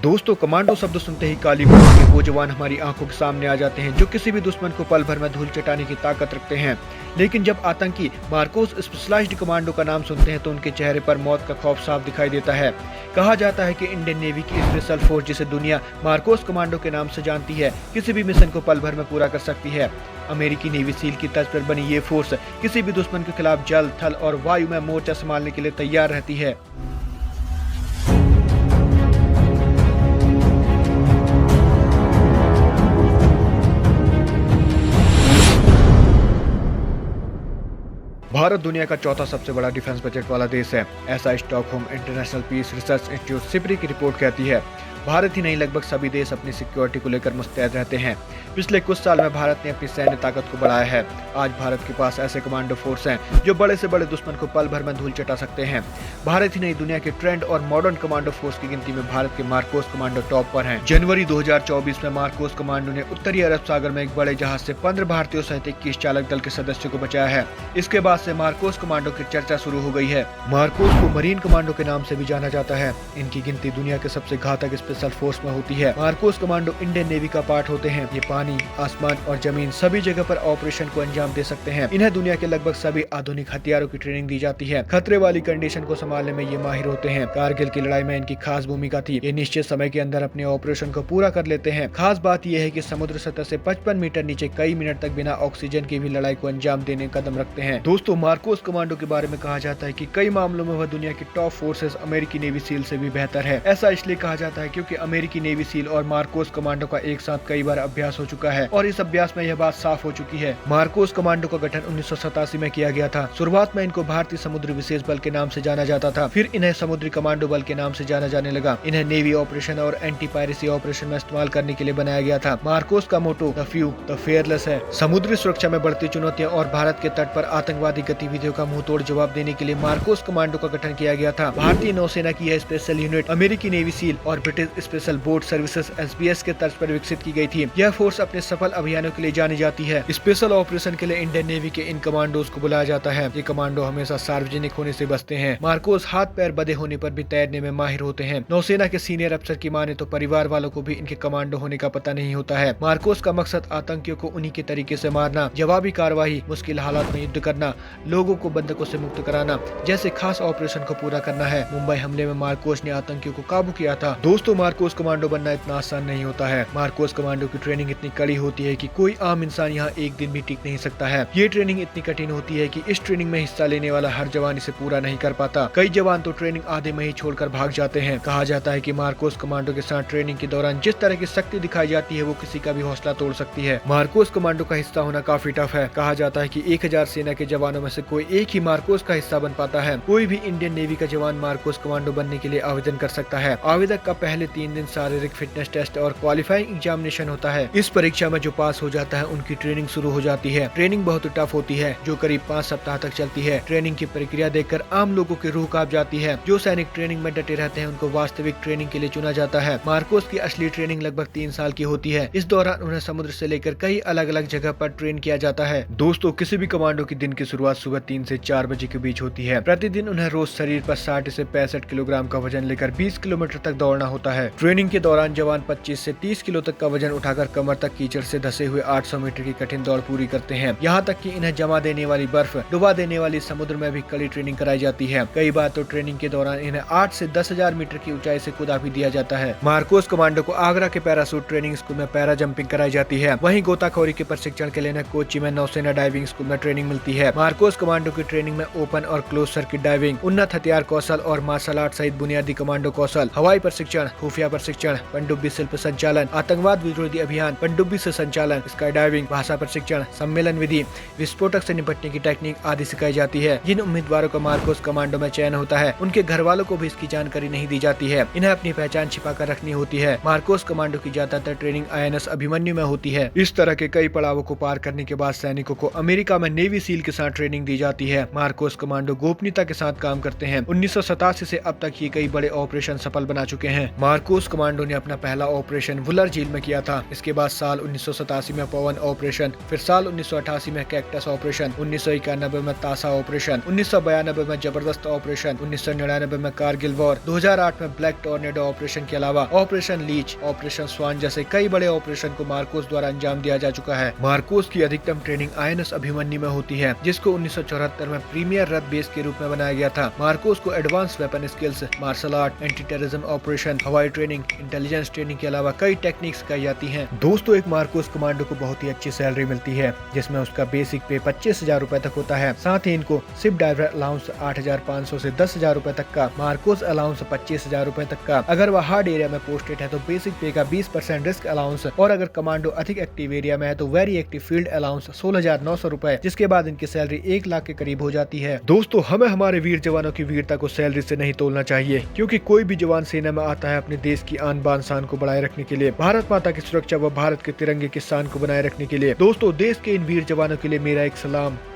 दोस्तों, कमांडो शब्द सुनते ही काली घोड़ी के वो जवान हमारी आंखों के सामने आ जाते हैं जो किसी भी दुश्मन को पल भर में धूल चटाने की ताकत रखते हैं। लेकिन जब आतंकी मार्कोस स्पेशलाइज्ड कमांडो का नाम सुनते हैं तो उनके चेहरे पर मौत का खौफ साफ दिखाई देता है। कहा जाता है कि इंडियन नेवी की स्पेशल फोर्स, जिसे दुनिया मार्कोस कमांडो के नाम से जानती है, किसी भी मिशन को पल भर में पूरा कर सकती है। अमेरिकी नेवी सील की तर्ज पर बनी ये फोर्स किसी भी दुश्मन के खिलाफ जल, थल और वायु में मोर्चा संभालने के लिए तैयार रहती है। भारत दुनिया का चौथा सबसे बड़ा डिफेंस बजट वाला देश है। ऐसा Stockholm International Peace Research Institute SIPRI की रिपोर्ट कहती है। भारत ही नहीं, लगभग सभी देश अपनी सिक्योरिटी को लेकर मुस्तैद रहते हैं। पिछले कुछ साल में भारत ने अपनी सैन्य ताकत को बढ़ाया है। आज भारत के पास ऐसे कमांडो फोर्स हैं जो बड़े से बड़े दुश्मन को पल भर में धूल चटा सकते हैं। भारत ही नहीं, दुनिया के ट्रेंड और मॉडर्न कमांडो फोर्स की गिनती में भारत के मार्कोस कमांडो टॉप पर हैं। जनवरी 2024 में मार्कोस कमांडो ने उत्तरी अरब सागर में एक बड़े जहाज से 15 भारतीयों सहित 21 चालक दल के सदस्यों को बचाया है। इसके बाद से मार्कोस कमांडो की चर्चा शुरू हो गई है। मार्कोस को मरीन कमांडो के नाम से भी जाना जाता है। इनकी गिनती दुनिया के सबसे घातक स्पेशल फोर्स में होती है। मार्कोस कमांडो इंडियन नेवी का पार्ट होते हैं। ये पानी, आसमान और जमीन सभी जगह पर ऑपरेशन को अंजाम दे सकते हैं। इन्हें दुनिया के लगभग सभी आधुनिक हथियारों की ट्रेनिंग दी जाती है। खतरे वाली कंडीशन को संभालने में ये माहिर होते हैं। कारगिल की लड़ाई में इनकी खास भूमिका थी। ये निश्चित समय के अंदर अपने ऑपरेशन को पूरा कर लेते हैं। खास बात यह है कि समुद्र सतह से 55 मीटर नीचे कई मिनट तक बिना ऑक्सीजन के भी लड़ाई को अंजाम देने कदम रखते हैं। दोस्तों, मार्कोस कमांडो के बारे में कहा जाता है कि कई मामलों में वह दुनिया की टॉप फोर्सेस अमेरिकी नेवी सील से भी बेहतर है। ऐसा इसलिए कहा जाता है क्योंकि अमेरिकी नेवी सील और मार्कोस कमांडो का एक साथ कई बार अभ्यास हो चुका है और इस अभ्यास में यह बात साफ हो चुकी है। मार्कोस कमांडो का गठन 1987 में किया गया था। शुरुआत में इनको भारतीय समुद्री विशेष बल के नाम से जाना जाता था, फिर इन्हें समुद्री कमांडो बल के नाम से जाना जाने लगा। इन्हें नेवी ऑपरेशन और एंटी पायरेसी ऑपरेशन में इस्तेमाल करने के लिए बनाया गया था। मार्कोस का मोटो द फ्यू द फेयरलेस है। समुद्री सुरक्षा में बढ़ती चुनौतियां और भारत के तट पर आतंकवादी गतिविधियों का मुंहतोड़ जवाब देने के लिए मार्कोस कमांडो का गठन किया गया था। भारतीय नौसेना की यह स्पेशल यूनिट अमेरिकी नेवी सील और British special boat services SBS के तर्ज पर विकसित की गई थी। यह फोर्स अपने सफल अभियानों के लिए जानी जाती है। स्पेशल ऑपरेशन के लिए इंडियन नेवी के इन कमांडोज को बुलाया जाता है। ये कमांडो हमेशा सार्वजनिक होने से बचते हैं। मार्कोस हाथ पैर बंधे होने पर भी तैरने में माहिर होते हैं। नौसेना के सीनियर अफसर की माने तो परिवार वालों को भी इनके कमांडो होने का पता नहीं होता है। मार्कोस का मकसद आतंकियों को उन्हीं के तरीके से मारना, जवाबी कार्रवाई, मुश्किल हालात में युद्ध करना, लोगों को बंधकों से मुक्त कराना जैसे खास ऑपरेशन को पूरा करना है। मुंबई हमले में मार्कोस ने आतंकियों को काबू किया था। दोस्तों, मार्कोस कमांडो बनना इतना आसान नहीं होता है। मार्कोस कमांडो की ट्रेनिंग इतनी कड़ी होती है कि कोई आम इंसान यहाँ एक दिन भी टिक नहीं सकता है। ये ट्रेनिंग इतनी कठिन होती है कि इस ट्रेनिंग में हिस्सा लेने वाला हर जवान इसे पूरा नहीं कर पाता। कई जवान तो ट्रेनिंग आधे में ही छोड़कर भाग जाते हैं। कहा जाता है कि मार्कोस कमांडो के साथ ट्रेनिंग के दौरान जिस तरह की शक्ति दिखाई जाती है वो किसी का भी हौसला तोड़ सकती है। मार्कोस कमांडो का हिस्सा होना काफी टफ है। कहा जाता है कि 1000 सेना के जवानों में से कोई एक ही मार्कोस का हिस्सा बन पाता है। कोई भी इंडियन नेवी का जवान मार्कोस कमांडो बनने के लिए आवेदन कर सकता है। आवेदक का पहले 3 दिन शारीरिक फिटनेस टेस्ट और क्वालिफाइंग एग्जामिनेशन होता है। इस परीक्षा में जो पास हो जाता है उनकी ट्रेनिंग शुरू हो जाती है। ट्रेनिंग बहुत टफ होती है जो करीब 5 सप्ताह तक चलती है। ट्रेनिंग की प्रक्रिया देखकर आम लोगों की रूह कांप जाती है। जो सैनिक ट्रेनिंग में डटे रहते हैं उनको वास्तविक ट्रेनिंग के लिए चुना जाता है। मार्कोस की असली ट्रेनिंग लगभग 3 साल की होती है। इस दौरान उन्हें समुद्र से लेकर कई अलग अलग जगह पर ट्रेन किया जाता है। दोस्तों, किसी भी कमांडो की दिन की शुरुआत सुबह 3 से 4 बजे के बीच होती है। प्रतिदिन उन्हें रोज शरीर पर 60 से 65 किलोग्राम का वजन लेकर 20 किलोमीटर तक दौड़ना होता है। ट्रेनिंग के दौरान जवान 25 से 30 किलो तक का वजन उठाकर कमर तक कीचड़ से धसे हुए 800 मीटर की कठिन दौड़ पूरी करते हैं। यहाँ तक कि इन्हें जमा देने वाली बर्फ, डुबा देने वाली समुद्र में भी कड़ी ट्रेनिंग कराई जाती है। कई बार तो ट्रेनिंग के दौरान इन्हें 8 से 10,000 मीटर की ऊंचाई से कूदा भी दिया जाता है। मार्कोस कमांडो को आगरा के पैरासूट ट्रेनिंग स्कूल में पैरा जंपिंग कराई जाती है। वहीं गोताखोरी के प्रशिक्षण के लिए कोच्चि में नौसेना डाइविंग स्कूल में ट्रेनिंग मिलती है। मार्कोस कमांडो की ट्रेनिंग में ओपन और क्लोज सर्किट डाइविंग, उन्नत हथियार कौशल और मार्शल आर्ट सहित बुनियादी कमांडो कौशल, हवाई प्रशिक्षण, खुफिया प्रशिक्षण, पनडुब्बी शिल्प संचालन, आतंकवाद विरोधी अभियान, पनडुब्बी से संचालन, स्काई डाइविंग, भाषा प्रशिक्षण, सम्मेलन विधि, विस्फोटक से निपटने की टेक्निक आदि सिखाई जाती है। जिन उम्मीदवारों का मार्कोस कमांडो में चयन होता है उनके घर वालों को भी इसकी जानकारी नहीं दी जाती है। इन्हें अपनी पहचान छिपा कर रखनी होती है। मार्कोस कमांडो की ज्यादातर ट्रेनिंग INS अभिमन्यु में होती है। इस तरह के कई पड़ावों को पार करने के बाद सैनिकों को अमेरिका में नेवी सील के साथ ट्रेनिंग दी जाती है। मार्कोस कमांडो गोपनीयता के साथ काम करते हैं। 1987 से अब तक ये कई बड़े ऑपरेशन सफल बना चुके हैं। मार्कोस कमांडो ने अपना पहला ऑपरेशन वुलर झील में किया था। इसके बाद साल 1987 में पवन ऑपरेशन, फिर साल 1988 में कैक्टस ऑपरेशन, 1991 में तासा ऑपरेशन, 1992 में जबरदस्त ऑपरेशन, 1999 में कारगिल वॉर, 2008 में ब्लैक टॉर्नेडो ऑपरेशन के अलावा ऑपरेशन लीच, ऑपरेशन स्वान जैसे कई बड़े ऑपरेशन को मार्कोस द्वारा अंजाम दिया जा चुका है। मार्कोस की अधिकतम ट्रेनिंग INS अभिमन्यु में होती है, जिसको 1974 में प्रीमियर रथ बेस के रूप में बनाया गया था। मार्कोस को advance weapon skills, martial art, anti terrorism operation, हवाई ट्रेनिंग, इंटेलिजेंस ट्रेनिंग के अलावा कई टेक्निक्स सिखाई जाती हैं। दोस्तों, एक मार्कोस कमांडो को बहुत ही अच्छी सैलरी मिलती है, जिसमें उसका बेसिक पे 25,000 रूपए तक होता है। साथ ही इनको सिप डाइवर अलाउंस 8,500 से 10,000 रूपए तक का, मार्कोस अलाउंस 25,000 रूपए तक का। अगर वह हार्ड एरिया में पोस्टेड है तो बेसिक पे का 20% रिस्क अलाउंस, और अगर कमांडो अधिक एक्टिव एरिया में है तो वेरी एक्टिव फील्ड अलाउंस 16,900 रूपए, जिसके बाद इनकी सैलरी 1 लाख के करीब हो जाती है। दोस्तों, हमें हमारे वीर जवानों की वीरता को सैलरी से नहीं तोलना चाहिए, क्योंकि कोई भी जवान सेना में आता है अपने देश की आन बान शान को बनाए रखने के लिए, भारत माता की सुरक्षा व भारत के तिरंगे की शान को बनाए रखने के लिए। दोस्तों, देश के इन वीर जवानों के लिए मेरा एक सलाम।